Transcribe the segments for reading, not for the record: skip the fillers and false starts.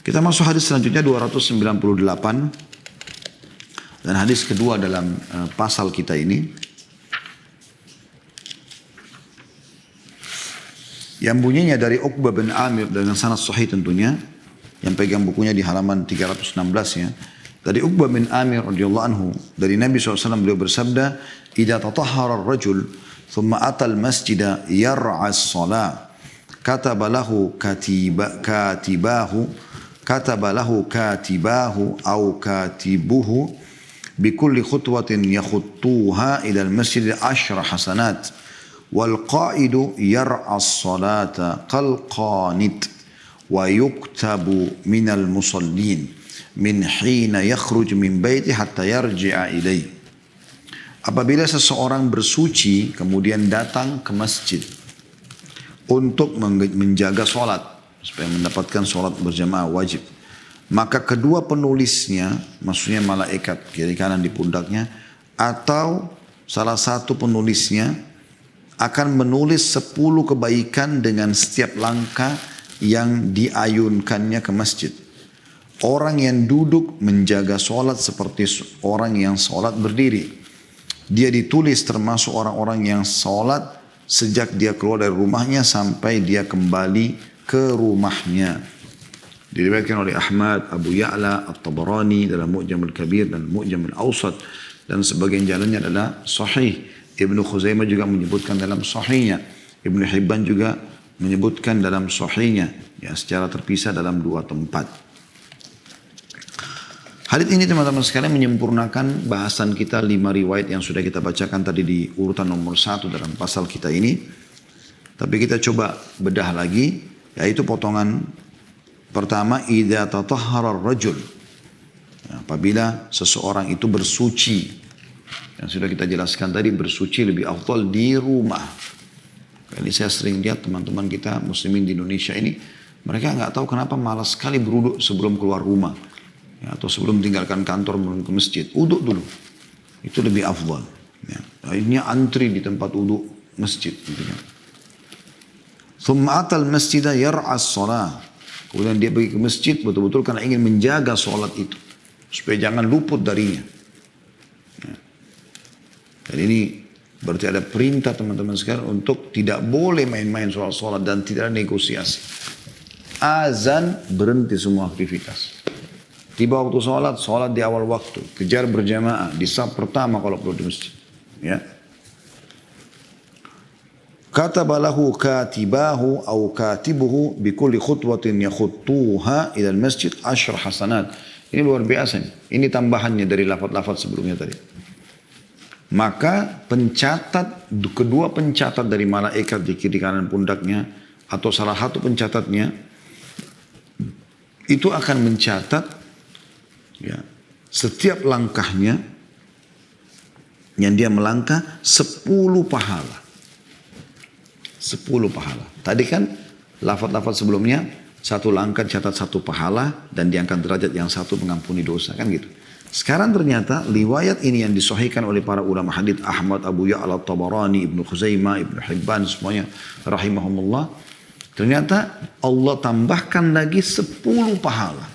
Kita masuk hadis selanjutnya 298 dan hadis kedua dalam pasal kita ini. Yang bunyinya dari Uqbah bin Amir dengan sanad sahih tentunya. Yang pegang bukunya di halaman 316 ya. Dari Uqbah bin Amir radhiyallahu anhu dari Nabi SAW beliau bersabda, "Idza tatahhara ar-rajul thumma ata al-masjida yar'a as-shalah, kataba lahu katibahu aw katibuhu bikulli khutwatin yakhuttuha ila al-masjid 10 hasanat wal qa'idu yar'a as-salata qal qanit wa yuktabu minal musallin min hina yakhruj min baiti hatta yarji'a ilai." Apabila seseorang bersuci kemudian datang ke masjid untuk menjaga sholat supaya mendapatkan sholat berjamaah wajib, maka kedua penulisnya, maksudnya malaikat kiri kanan di pundaknya, atau salah satu penulisnya akan menulis 10 kebaikan dengan setiap langkah yang diayunkannya ke masjid. Orang yang duduk menjaga sholat seperti orang yang sholat berdiri. Dia ditulis termasuk orang-orang yang sholat sejak dia keluar dari rumahnya sampai dia kembali ke rumahnya. Diriwayatkan oleh Ahmad, Abu Ya'la, At-Tabarani dalam Mu'jam al-Kabir dan Mu'jam al-Awsat, dan sebagian jalannya adalah sahih. Ibnu Khuzaimah juga menyebutkan dalam sahihnya. Ibnu Hibban juga menyebutkan dalam sahihnya, ya, secara terpisah dalam 2 tempat. Hadits ini teman-teman sekalian menyempurnakan bahasan kita 5 riwayat yang sudah kita bacakan tadi di urutan nomor 1 dalam pasal kita ini. Tapi kita coba bedah lagi, yaitu potongan pertama, idza tatahhara ar-rajul, apabila seseorang itu bersuci. Yang sudah kita jelaskan tadi, bersuci lebih afdal di rumah. Ini saya sering lihat teman-teman kita muslimin di Indonesia ini, mereka nggak tahu kenapa malas sekali berwudu sebelum keluar rumah, ya, atau sebelum tinggalkan kantor menuju ke masjid. Wudu dulu, itu lebih afdal. Ya. Akhirnya antri di tempat wudu masjid. Gitu kan. Thumma atal masjidah yar'as shalah. Kemudian dia pergi ke masjid betul-betul karena ingin menjaga sholat itu, supaya jangan luput darinya. Ya. Dan ini berarti ada perintah teman-teman sekalian untuk tidak boleh main-main sholat dan tidak ada negosiasi. Azan, berhenti semua aktivitas. Tiba waktu sholat di awal waktu. Kejar berjamaah di saf pertama kalau perlu di masjid. Ya. Kataba lahu katibahu aw katibuhu bikulli khutwatin yakhuttuha ila al-masjid 10 hasanat. Ini luar biasa nih. Ini tambahannya dari lafaz-lafaz sebelumnya tadi. Maka kedua pencatat dari malaikat di kiri kanan pundaknya atau salah satu pencatatnya itu akan mencatat, ya, setiap langkahnya yang dia melangkah 10 pahala. 10 pahala. Tadi kan lafaz-lafaz sebelumnya, 1 langkah catat 1 pahala dan diangkat derajat yang 1 mengampuni dosa, kan gitu. Sekarang ternyata riwayat ini yang disahihkan oleh para ulama hadits Ahmad, Abu Ya'la, Tabarani, Ibnu Khuzaimah, Ibnu Hibban semuanya rahimahumullah. Ternyata Allah tambahkan lagi 10 pahala.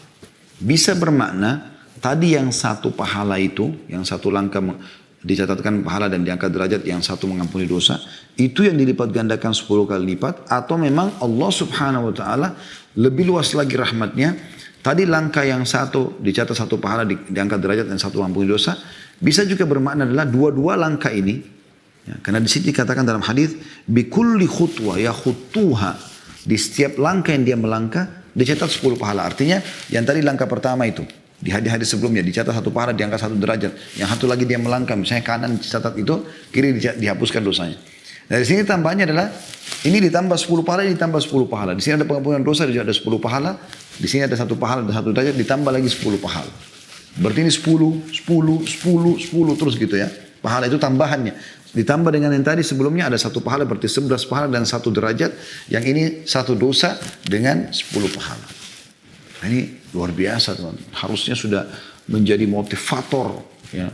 Bisa bermakna tadi yang 1 pahala itu, yang 1 langkah dicatatkan pahala dan diangkat derajat, yang 1 mengampuni dosa, itu yang dilipat gandakan 10 kali lipat, atau memang Allah subhanahu wa ta'ala lebih luas lagi rahmatnya. Tadi langkah yang 1 dicatat 1 pahala, diangkat derajat, dan 1 mengampuni dosa. Bisa juga bermakna adalah dua-dua langkah ini, ya, karena di sini dikatakan dalam hadis bikulli khutwa yakhuttuha, di setiap langkah yang dia melangkah dicatat 10 pahala. Artinya yang tadi langkah pertama itu di hadis-hadis sebelumnya dicatat 1 pahala, diangkat 1 derajat. Yang 1 lagi dia melangkah, misalnya kanan dicatat itu, kiri dihapuskan dosanya. Dari sini tambahnya adalah ini ditambah 10 pahala, ini ditambah 10 pahala. Di sini ada pengampunan dosa, di sini ada 10 pahala. Di sini ada 1 pahala dan 1 derajat, ditambah lagi 10 pahala. Berarti ini 10 terus gitu ya. Pahala itu tambahannya. Ditambah dengan yang tadi sebelumnya ada 1 pahala, berarti 11 pahala dan 1 derajat. Yang ini 1 dosa dengan 10 pahala. Nah, ini luar biasa teman-teman. Harusnya sudah menjadi motivator, ya,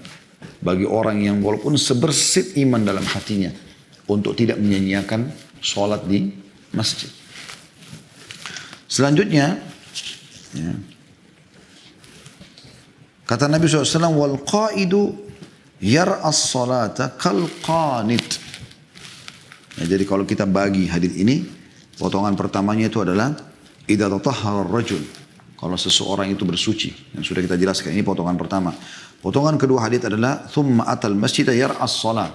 bagi orang yang walaupun sebersit iman dalam hatinya untuk tidak menyanyiakan sholat di masjid. Selanjutnya Ya. Kata Nabi SAW, wal qaidu yar'as salata kal qanit. Ya, jadi kalau kita bagi hadis ini, potongan pertamanya itu adalah idza tatahhara ar-rajul. Kalau seseorang itu bersuci, yang sudah kita jelaskan, ini potongan pertama. Potongan kedua hadis adalah thumma atal masjid yar'as salat.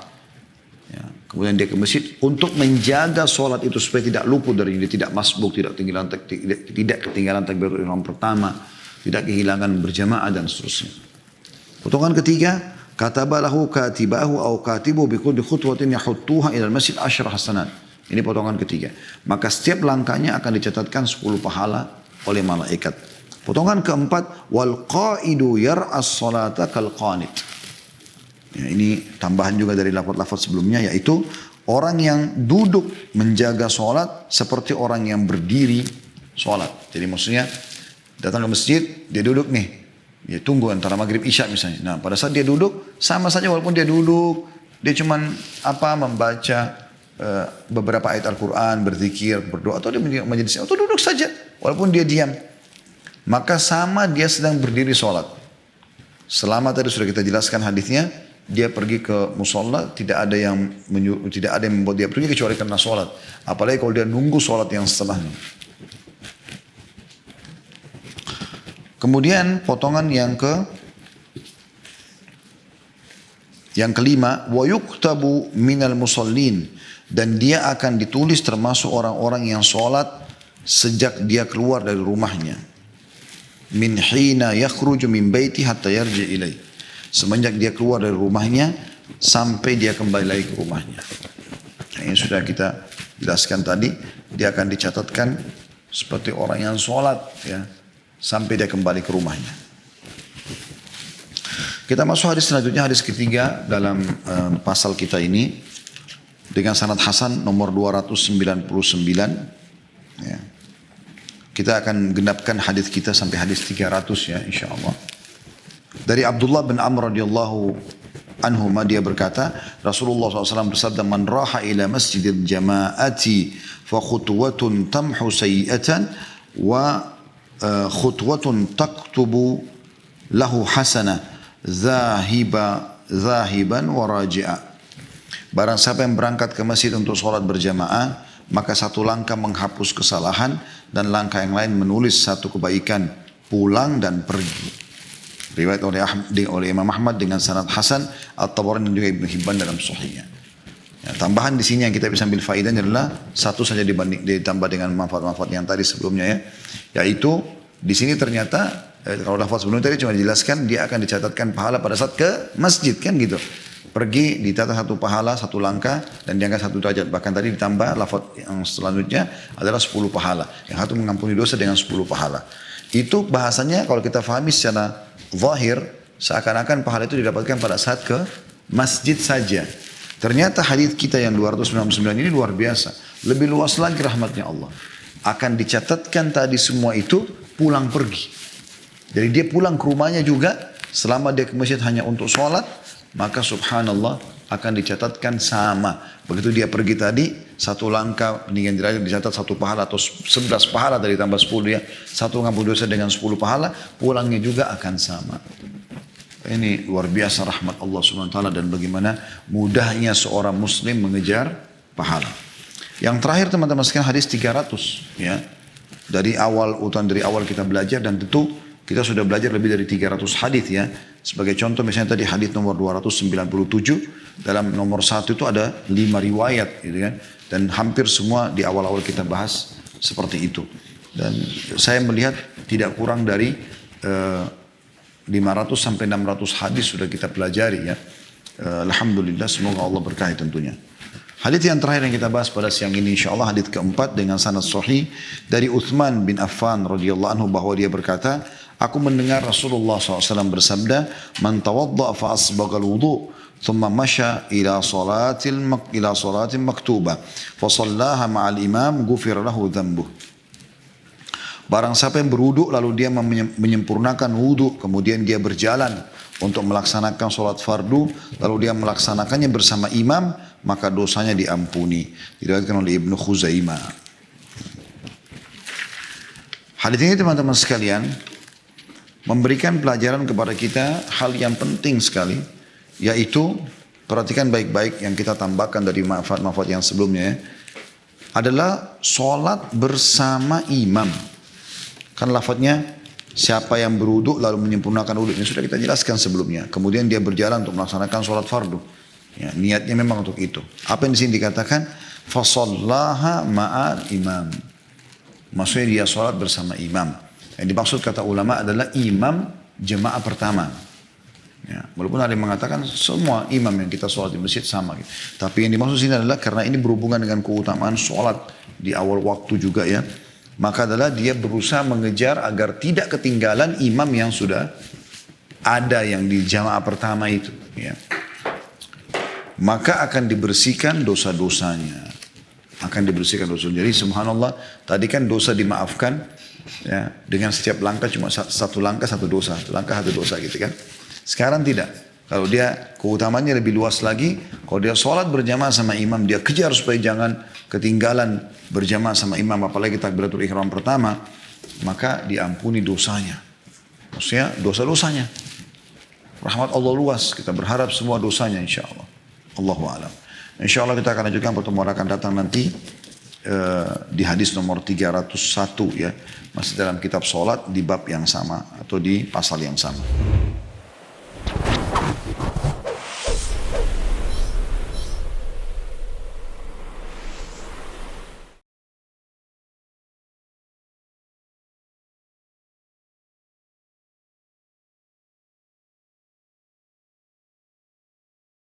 Ya, kemudian dia ke masjid untuk menjaga solat itu supaya tidak luput dari dia, tidak masbuk, tidak ketinggalan takbiratul ihram pertama, tidak kehilangan berjamaah dan seterusnya. Potongan ketiga, katabalahu katibahu au katibu bi kulli khutwatin yahuttuha ila al-masjid 10 hasanat. Ini potongan ketiga. Maka setiap langkahnya akan dicatatkan 10 pahala oleh malaikat. Potongan keempat, wal qaidu yar'as salata kal qanit. Ya, ini tambahan juga dari lafaz-lafaz sebelumnya, yaitu orang yang duduk menjaga solat seperti orang yang berdiri solat. Jadi maksudnya datang ke masjid, dia duduk nih, dia tunggu antara maghrib isya misalnya. Nah pada saat dia duduk, sama saja walaupun dia duduk, dia cuman membaca beberapa ayat Al-Quran, berzikir, berdoa, atau dia majelis, atau duduk saja, walaupun dia diam. Maka sama dia sedang berdiri solat. Selama tadi sudah kita jelaskan hadisnya, dia pergi ke musola, tidak ada yang membuat dia pergi kecuali karena sholat. Apalagi kalau dia nunggu sholat yang setelahnya. Kemudian potongan yang kelima, wa yuktabu minal musallin, dan dia akan ditulis termasuk orang-orang yang sholat sejak dia keluar dari rumahnya. Min hina yakhruju min baiti hatta yarji ilai. Semenjak dia keluar dari rumahnya sampai dia kembali lagi ke rumahnya. Yang sudah kita jelaskan tadi, dia akan dicatatkan seperti orang yang sholat ya, sampai dia kembali ke rumahnya. Kita masuk hadis selanjutnya, hadis ketiga dalam pasal kita ini dengan sanad hasan nomor 299. Ya. Kita akan genapkan hadis kita sampai hadis 300 ya insyaallah. Dari Abdullah bin Amr radhiyallahu anhu dia berkata, Rasulullah SAW bersabda, man raha ila masjidil jama'ati fa khutwatun tamhu sayyi'atan wa khutwatun taktubu lahu hasanah zahiban wa raji'a. Barang siapa yang berangkat ke masjid untuk sholat berjamaah, maka satu langkah menghapus kesalahan dan langkah yang lain menulis satu kebaikan pulang dan pergi. Riwayat oleh Imam Ahmad dengan sanad hasan, At-Tabarani dan juga Ibnu Hibban dalam Sahihnya. Ya, tambahan di sini yang kita bisa ambil faedahnya adalah satu saja ditambah dengan manfaat-manfaat yang tadi sebelumnya ya, yaitu di sini ternyata kalau lafaz sebelumnya tadi cuma dijelaskan dia akan dicatatkan pahala pada saat ke masjid kan gitu. Pergi dicatat satu pahala, satu langkah dan diangkat satu derajat. Bahkan tadi ditambah lafaz yang selanjutnya adalah 10 pahala. Yang satu mengampuni dosa dengan 10 pahala. Itu bahasanya kalau kita fahami secara zahir, seakan-akan pahala itu didapatkan pada saat ke masjid saja. Ternyata hadis kita yang 299 ini luar biasa. Lebih luas lagi rahmatnya Allah. Akan dicatatkan tadi semua itu pulang pergi. Jadi dia pulang ke rumahnya juga, selama dia ke masjid hanya untuk sholat, maka subhanallah akan dicatatkan sama. Begitu dia pergi tadi, satu langkah peninggian derajat dicatat satu pahala atau 11 pahala dari tambah 10 ya. Satu ngampun dosa dengan 10 pahala, pulangnya juga akan sama. Ini luar biasa rahmat Allah SWT dan bagaimana mudahnya seorang muslim mengejar pahala. Yang terakhir teman-teman sekalian hadis 300 ya. Dari awal kita belajar dan tentu kita sudah belajar lebih dari 300 hadis ya. Sebagai contoh misalnya tadi hadis nomor 297, dalam nomor 1 itu ada 5 riwayat gitu kan. Dan hampir semua di awal-awal kita bahas seperti itu. Dan saya melihat tidak kurang dari 500 sampai 600 hadis sudah kita pelajari ya. Alhamdulillah, semoga Allah berkahi tentunya. Hadis yang terakhir yang kita bahas pada siang ini insyaallah hadis keempat dengan sanad sahih dari Uthman bin Affan radhiyallahu anhu bahwa dia berkata, aku mendengar Rasulullah SAW bersabda, man tawadda fa asbagal wudu thumma masya ila salatin maktubah fa sallaha ma'al imam ghufira lahu dhanbuh. Barang siapa yang berwudu lalu dia menyempurnakan wudu, kemudian dia berjalan untuk melaksanakan sholat fardu, lalu dia melaksanakannya bersama imam, maka dosanya diampuni. Diriwayatkan oleh Ibnu Khuzaimah. Hadis ini teman-teman sekalian memberikan pelajaran kepada kita hal yang penting sekali, yaitu perhatikan baik-baik yang kita tambahkan dari manfaat-manfaat yang sebelumnya ya, adalah sholat bersama imam. Kan lafadznya siapa yang berwudu lalu menyempurnakan wudu, ini sudah kita jelaskan sebelumnya. Kemudian dia berjalan untuk melaksanakan sholat fardu. Ya, niatnya memang untuk itu. Apa yang di sini dikatakan? Fasallaha ma'al imam. Maksudnya dia sholat bersama imam. Yang dimaksud kata ulama adalah imam jemaah pertama. Ya, walaupun ada yang mengatakan semua imam yang kita sholat di masjid sama. Gitu. Tapi yang dimaksud sini adalah karena ini berhubungan dengan keutamaan sholat di awal waktu juga ya. Maka adalah dia berusaha mengejar agar tidak ketinggalan imam yang sudah ada yang di jamaah pertama itu. Ya. Maka akan dibersihkan dosa-dosanya. Akan dibersihkan dosa. Jadi subhanallah tadi kan dosa dimaafkan ya, dengan setiap langkah cuma satu langkah satu dosa. Satu langkah satu dosa gitu kan. Sekarang tidak. Kalau dia keutamaannya lebih luas lagi, kalau dia sholat berjamaah sama imam, dia kejar supaya jangan ketinggalan berjamaah sama imam, apalagi takbiratul ihram pertama, maka diampuni dosanya. Maksudnya dosa-dosanya. Rahmat Allah luas, kita berharap semua dosanya insya Allah. Allahu a'lam. Insya Allah kita akan lanjutkan pertemuan akan datang nanti di hadis nomor 301 ya. Masih dalam kitab sholat di bab yang sama atau di pasal yang sama.